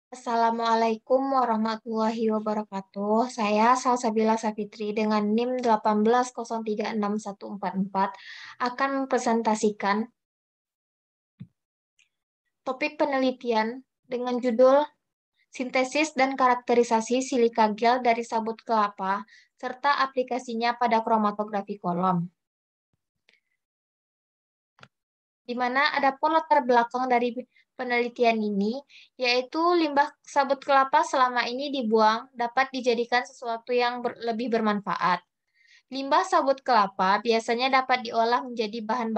Assalamualaikum warahmatullahi wabarakatuh. Saya Salsabila Safitri dengan NIM 18036144 akan mempresentasikan topik penelitian dengan judul Sintesis dan Karakterisasi Silika Gel dari Sabut Kelapa serta aplikasinya pada kromatografi kolom. Di mana ada pun latar belakang dari penelitian ini, yaitu limbah sabut kelapa selama ini dibuang dapat dijadikan sesuatu yang lebih bermanfaat. Limbah sabut kelapa biasanya dapat diolah menjadi bahan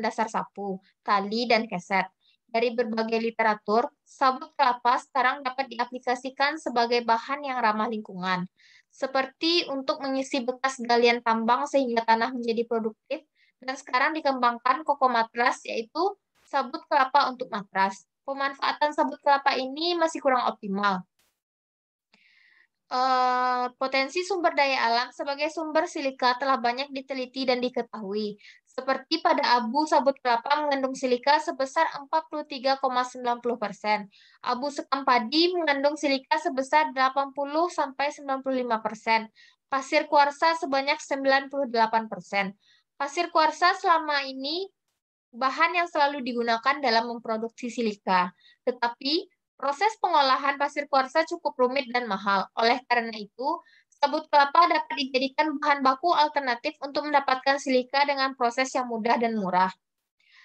dasar sapu, tali, dan keset. Dari berbagai literatur, sabut kelapa sekarang dapat diaplikasikan sebagai bahan yang ramah lingkungan, seperti untuk mengisi bekas galian tambang sehingga tanah menjadi produktif, dan sekarang dikembangkan koko matras, yaitu sabut kelapa untuk matras. Pemanfaatan sabut kelapa ini masih kurang optimal. Potensi sumber daya alam sebagai sumber silika telah banyak diteliti dan diketahui. Seperti pada abu sabut kelapa mengandung silika sebesar 43,90%. Abu sekam padi mengandung silika sebesar 80-95%. Pasir kuarsa sebanyak 98%. Pasir kuarsa selama ini bahan yang selalu digunakan dalam memproduksi silika. Tetapi proses pengolahan pasir kuarsa cukup rumit dan mahal. Oleh karena itu, sabut kelapa dapat dijadikan bahan baku alternatif untuk mendapatkan silika dengan proses yang mudah dan murah.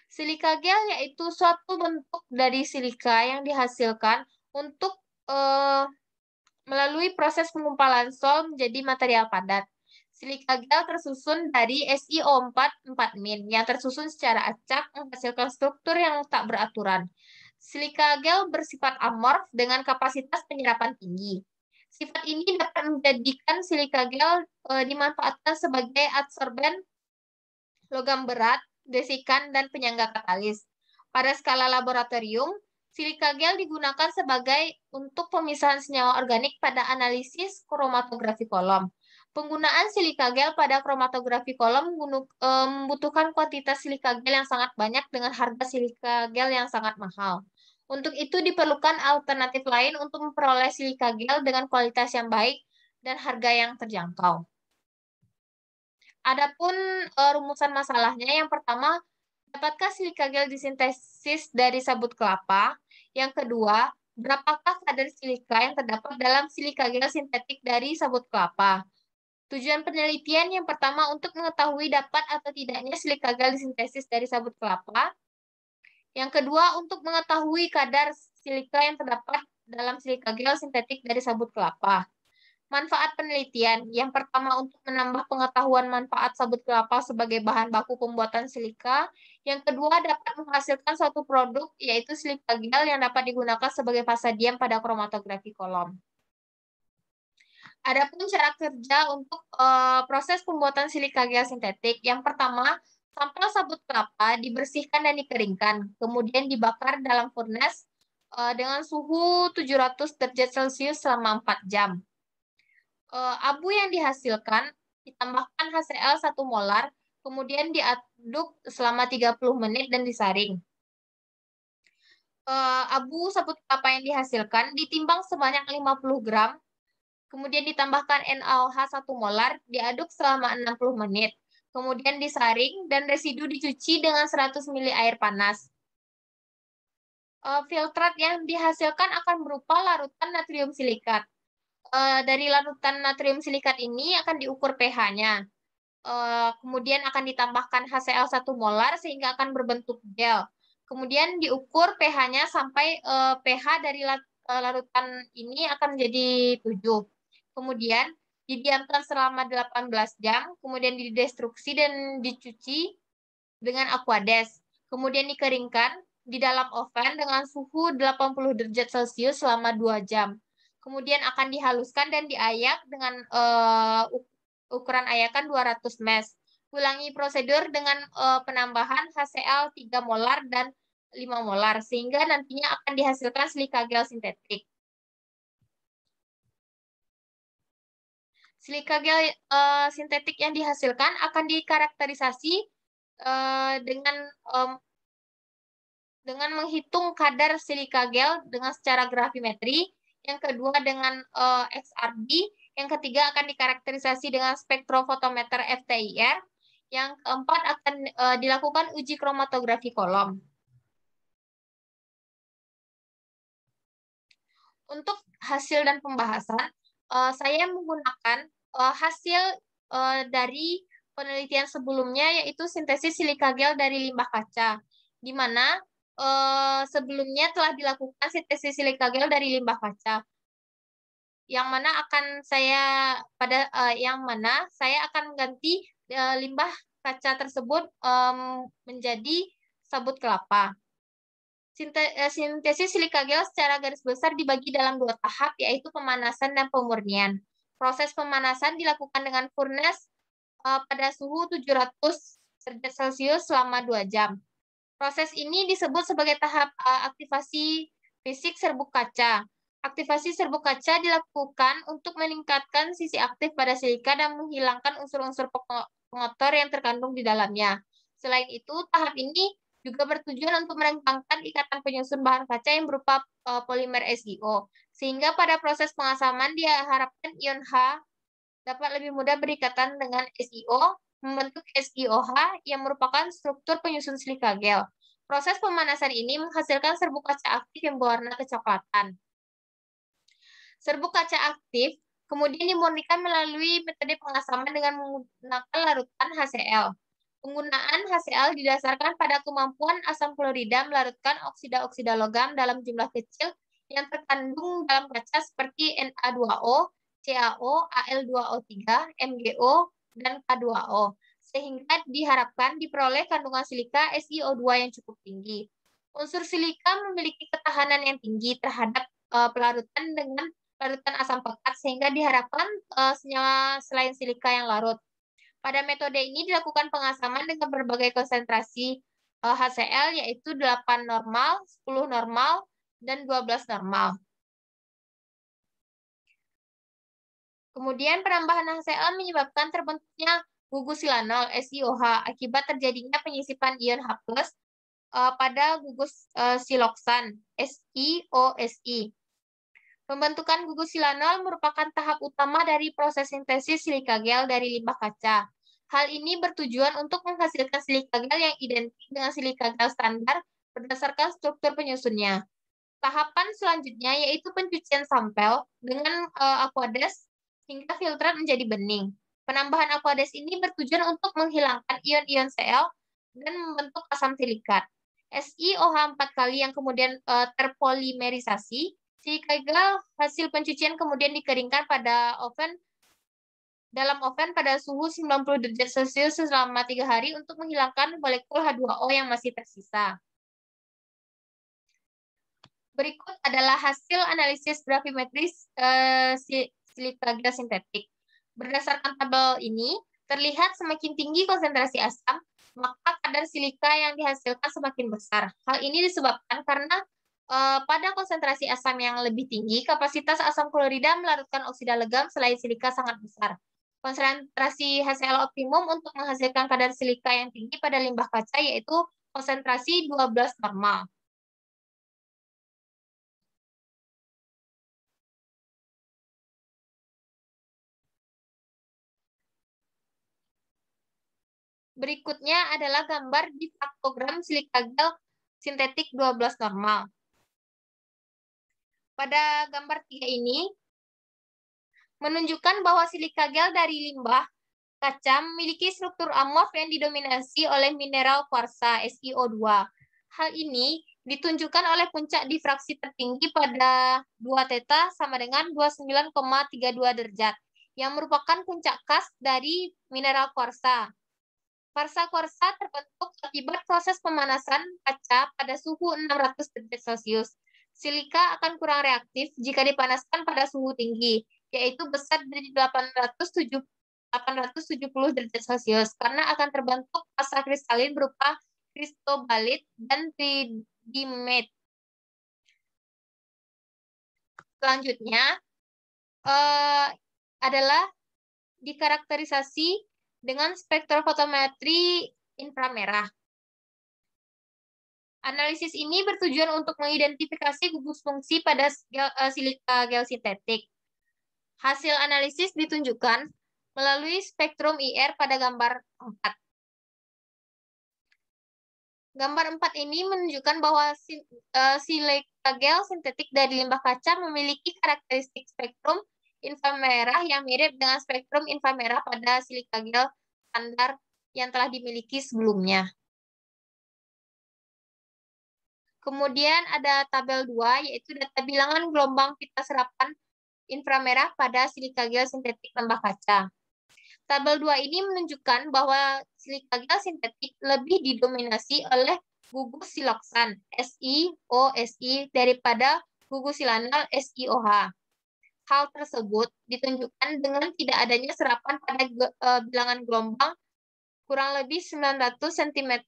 Silika gel yaitu suatu bentuk dari silika yang dihasilkan untuk melalui proses pengumpalan sol menjadi material padat. Silika gel tersusun dari SiO4 4-min yang tersusun secara acak menghasilkan struktur yang tak beraturan. Silika gel bersifat amorf dengan kapasitas penyerapan tinggi. Sifat ini dapat menjadikan silika gel dimanfaatkan sebagai adsorben logam berat, desikan, dan penyangga katalis. Pada skala laboratorium, silika gel digunakan sebagai untuk pemisahan senyawa organik pada analisis kromatografi kolom. Penggunaan silika gel pada kromatografi kolom membutuhkan kuantitas silika gel yang sangat banyak dengan harga silika gel yang sangat mahal. Untuk itu diperlukan alternatif lain untuk memperoleh silika gel dengan kualitas yang baik dan harga yang terjangkau. Adapun rumusan masalahnya, yang pertama, dapatkah silika gel disintesis dari sabut kelapa? Yang kedua, berapakah kadar silika yang terdapat dalam silika gel sintetik dari sabut kelapa? Tujuan penelitian yang pertama untuk mengetahui dapat atau tidaknya silika gel disintesis dari sabut kelapa. Yang kedua, untuk mengetahui kadar silika yang terdapat dalam silika gel sintetik dari sabut kelapa. Manfaat penelitian. Yang pertama, untuk menambah pengetahuan manfaat sabut kelapa sebagai bahan baku pembuatan silika. Yang kedua, dapat menghasilkan suatu produk, yaitu silika gel yang dapat digunakan sebagai fasa diam pada kromatografi kolom. Adapun cara kerja untuk proses pembuatan silika gel sintetik. Yang pertama, sampel sabut kelapa dibersihkan dan dikeringkan, kemudian dibakar dalam furnace dengan suhu 700 derajat Celcius selama 4 jam. Abu yang dihasilkan ditambahkan HCl 1 molar, kemudian diaduk selama 30 menit dan disaring. Abu sabut kelapa yang dihasilkan ditimbang sebanyak 50 gram, kemudian ditambahkan NaOH 1 molar, diaduk selama 60 menit, kemudian disaring dan residu dicuci dengan 100 ml air panas. Filtrat yang dihasilkan akan berupa larutan natrium silikat. Dari larutan natrium silikat ini akan diukur pH-nya. Kemudian akan ditambahkan HCl 1 molar sehingga akan berbentuk gel. Kemudian diukur pH-nya sampai pH dari larutan ini akan menjadi 7. Kemudian didiamkan selama 18 jam, kemudian didestruksi dan dicuci dengan aquades. Kemudian dikeringkan di dalam oven dengan suhu 80 derajat Celcius selama 2 jam. Kemudian akan dihaluskan dan diayak dengan ukuran ayakan 200 mes. Ulangi prosedur dengan penambahan HCl 3 molar dan 5 molar, sehingga nantinya akan dihasilkan silika gel sintetik. Silika gel sintetik yang dihasilkan akan dikarakterisasi dengan dengan menghitung kadar silika gel dengan secara gravimetri, yang kedua dengan XRD, yang ketiga akan dikarakterisasi dengan spektrofotometer FTIR, yang keempat akan dilakukan uji kromatografi kolom. Untuk hasil dan pembahasan, saya menggunakan hasil dari penelitian sebelumnya, yaitu sintesis silika gel dari limbah kaca, di mana sebelumnya telah dilakukan sintesis silika gel dari limbah kaca, yang mana saya akan mengganti limbah kaca tersebut menjadi sabut kelapa. Sintesis silika gel secara garis besar dibagi dalam 2 tahap, yaitu pemanasan dan pemurnian. Proses pemanasan dilakukan dengan furnace pada suhu 700 derajat Celcius selama 2 jam. Proses ini disebut sebagai tahap aktivasi fisik serbuk kaca. Aktivasi serbuk kaca dilakukan untuk meningkatkan sisi aktif pada silika dan menghilangkan unsur-unsur pengotor yang terkandung di dalamnya. Selain itu, tahap ini juga bertujuan untuk merenggangkan ikatan penyusun bahan kaca yang berupa polimer SiO, sehingga pada proses pengasaman diharapkan ion H dapat lebih mudah berikatan dengan SiO, membentuk SiOH yang merupakan struktur penyusun silika gel. Proses pemanasan ini menghasilkan serbuk kaca aktif yang berwarna kecoklatan. Serbuk kaca aktif kemudian dimurnikan melalui metode pengasaman dengan menggunakan larutan HCl. Penggunaan HCl didasarkan pada kemampuan asam klorida melarutkan oksida-oksida logam dalam jumlah kecil yang terkandung dalam kaca seperti Na2O, CaO, Al2O3, MgO, dan K2O, sehingga diharapkan diperoleh kandungan silika SiO2 yang cukup tinggi. Unsur silika memiliki ketahanan yang tinggi terhadap pelarutan dengan larutan asam pekat, sehingga diharapkan senyawa selain silika yang larut. Pada metode ini dilakukan pengasaman dengan berbagai konsentrasi HCl, yaitu 8 normal, 10 normal, dan 12 normal. Kemudian penambahan HCl menyebabkan terbentuknya gugus silanol SiOH akibat terjadinya penyisipan ion H+ pada gugus siloksan SiOSi. Pembentukan gugus silanol merupakan tahap utama dari proses sintesis silika gel dari limbah kaca. Hal ini bertujuan untuk menghasilkan silika gel yang identik dengan silika gel standar berdasarkan struktur penyusunnya. Tahapan selanjutnya yaitu pencucian sampel dengan aqueous hingga filtrat menjadi bening. Penambahan aqueous ini bertujuan untuk menghilangkan ion-ion Cl dan membentuk asam silikat. SiOH 4 kali yang kemudian terpolimerisasi. Silika gel hasil pencucian kemudian dikeringkan dalam oven pada suhu 90 derajat Celcius selama 3 hari untuk menghilangkan molekul H2O yang masih tersisa. Berikut adalah hasil analisis gravimetris silika gel sintetik. Berdasarkan tabel ini, terlihat semakin tinggi konsentrasi asam, maka kadar silika yang dihasilkan semakin besar. Hal ini disebabkan karena pada konsentrasi asam yang lebih tinggi, kapasitas asam klorida melarutkan oksida legam selain silika sangat besar. Konsentrasi HCl optimum untuk menghasilkan kadar silika yang tinggi pada limbah kaca yaitu konsentrasi 12 normal. Berikutnya adalah gambar difraktogram silika gel sintetik 12 normal. Pada gambar 3 ini, menunjukkan bahwa silika gel dari limbah kaca memiliki struktur amorf yang didominasi oleh mineral kuarsa SiO2. Hal ini ditunjukkan oleh puncak difraksi tertinggi pada 2 theta sama dengan 29,32 derajat, yang merupakan puncak khas dari mineral kuarsa. Kuarsa terbentuk akibat proses pemanasan kaca pada suhu 600 derajat Celcius. Silika akan kurang reaktif jika dipanaskan pada suhu tinggi, yaitu besar dari 870 derajat Celcius, karena akan terbentuk pasta kristalin berupa kristobalit dan tridimate. Selanjutnya adalah dikarakterisasi dengan spektrofotometri inframerah. Analisis ini bertujuan untuk mengidentifikasi gugus fungsi pada silika gel sintetik. Hasil analisis ditunjukkan melalui spektrum IR pada gambar 4. Gambar 4 ini menunjukkan bahwa silika gel sintetik dari limbah kaca memiliki karakteristik spektrum inframerah yang mirip dengan spektrum inframerah pada silika gel standar yang telah dimiliki sebelumnya. Kemudian ada tabel 2, yaitu data bilangan gelombang pita serapan inframerah pada silika gel sintetik limbah kaca. Tabel 2 ini menunjukkan bahwa silika gel sintetik lebih didominasi oleh gugus siloksan SiO(Si) daripada gugus silanal SiOH. Hal tersebut ditunjukkan dengan tidak adanya serapan pada bilangan gelombang kurang lebih 900 cm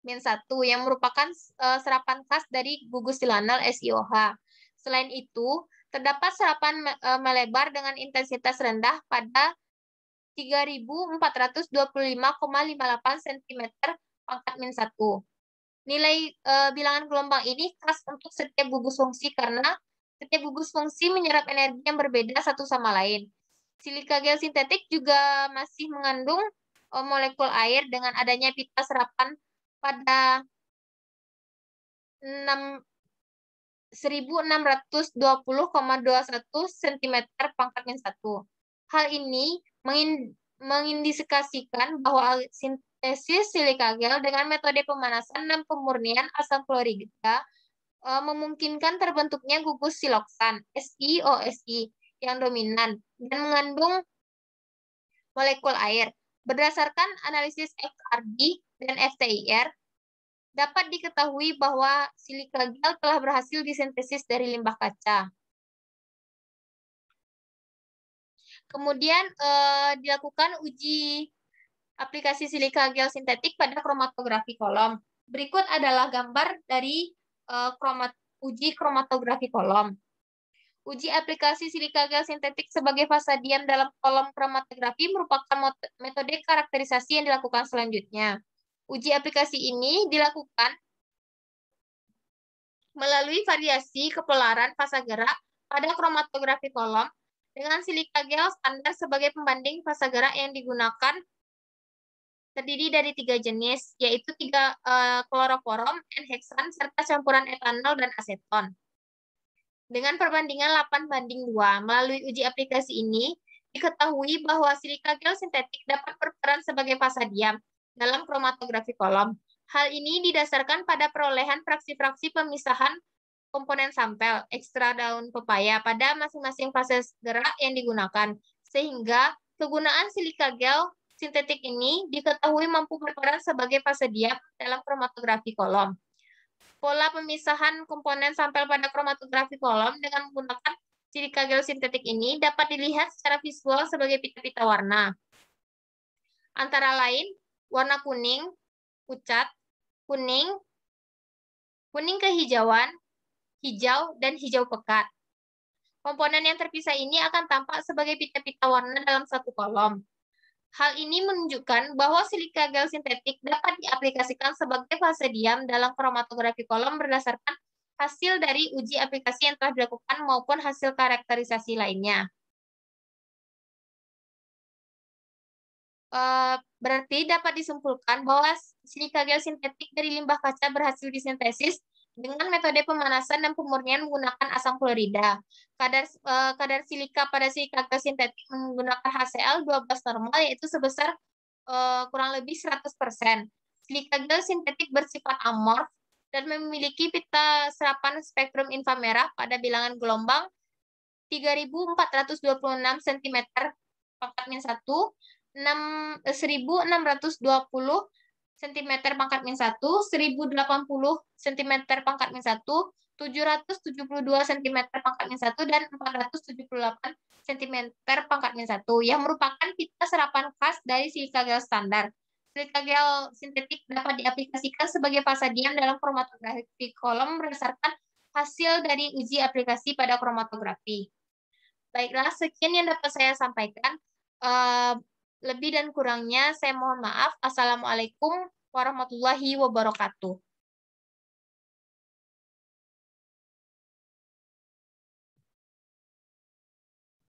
-1 yang merupakan serapan khas dari gugus silanal SiOH. Selain itu, terdapat serapan melebar dengan intensitas rendah pada 3.425,58 cm -1. Nilai bilangan gelombang ini khas untuk setiap gugus fungsi karena setiap gugus fungsi menyerap energi yang berbeda satu sama lain. Silika gel sintetik juga masih mengandung molekul air dengan adanya pita serapan pada 1620,21 cm -1. Hal ini mengindikasikan bahwa sintesis silika gel dengan metode pemanasan dan pemurnian asam klorida memungkinkan terbentuknya gugus siloksan SiO(Si) yang dominan dan mengandung molekul air. Berdasarkan analisis XRD dan FTIR, dapat diketahui bahwa silika gel telah berhasil disintesis dari limbah kaca. Kemudian dilakukan uji aplikasi silika gel sintetik pada kromatografi kolom. Berikut adalah gambar dari uji kromatografi kolom. Uji aplikasi silika gel sintetik sebagai fasa diam dalam kolom kromatografi merupakan metode karakterisasi yang dilakukan selanjutnya. Uji aplikasi ini dilakukan melalui variasi kepelaran fasa gerak pada kromatografi kolom dengan silika gel standar sebagai pembanding fasa gerak yang digunakan terdiri dari 3 jenis, yaitu 3 kloroforum, N-heksan, serta campuran etanol dan aseton. Dengan perbandingan 8:2, melalui uji aplikasi ini, diketahui bahwa silika gel sintetik dapat berperan sebagai fasa diam dalam kromatografi kolom. Hal ini didasarkan pada perolehan fraksi-fraksi pemisahan komponen sampel ekstra daun pepaya pada masing-masing fase gerak yang digunakan, sehingga kegunaan silika gel sintetik ini diketahui mampu berperan sebagai fase diam dalam kromatografi kolom. Pola pemisahan komponen sampel pada kromatografi kolom dengan menggunakan silika gel sintetik ini dapat dilihat secara visual sebagai pita-pita warna. Antara lain, warna kuning, pucat, kuning, kuning kehijauan, hijau, dan hijau pekat. Komponen yang terpisah ini akan tampak sebagai pita-pita warna dalam satu kolom. Hal ini menunjukkan bahwa silika gel sintetik dapat diaplikasikan sebagai fase diam dalam kromatografi kolom berdasarkan hasil dari uji aplikasi yang telah dilakukan maupun hasil karakterisasi lainnya. Berarti dapat disimpulkan bahwa silika gel sintetik dari limbah kaca berhasil disintesis dengan metode pemanasan dan pemurnian menggunakan asam klorida. Kadar silika pada silika gel sintetik menggunakan HCl 12 normal, yaitu sebesar kurang lebih 100%. Silika gel sintetik bersifat amorf dan memiliki pita serapan spektrum inframerah pada bilangan gelombang 3.426 cm -1, 1.620 cm -1, 1.080 cm -1, 772 cm -1, dan 478 cm -1 yang merupakan pita serapan khas dari silika gel standar. Silika gel sintetik dapat diaplikasikan sebagai fasa diam dalam kromatografi kolom berdasarkan hasil dari uji aplikasi pada kromatografi. Baiklah, sekian yang dapat saya sampaikan. Lebih dan kurangnya saya mohon maaf. Assalamualaikum warahmatullahi wabarakatuh.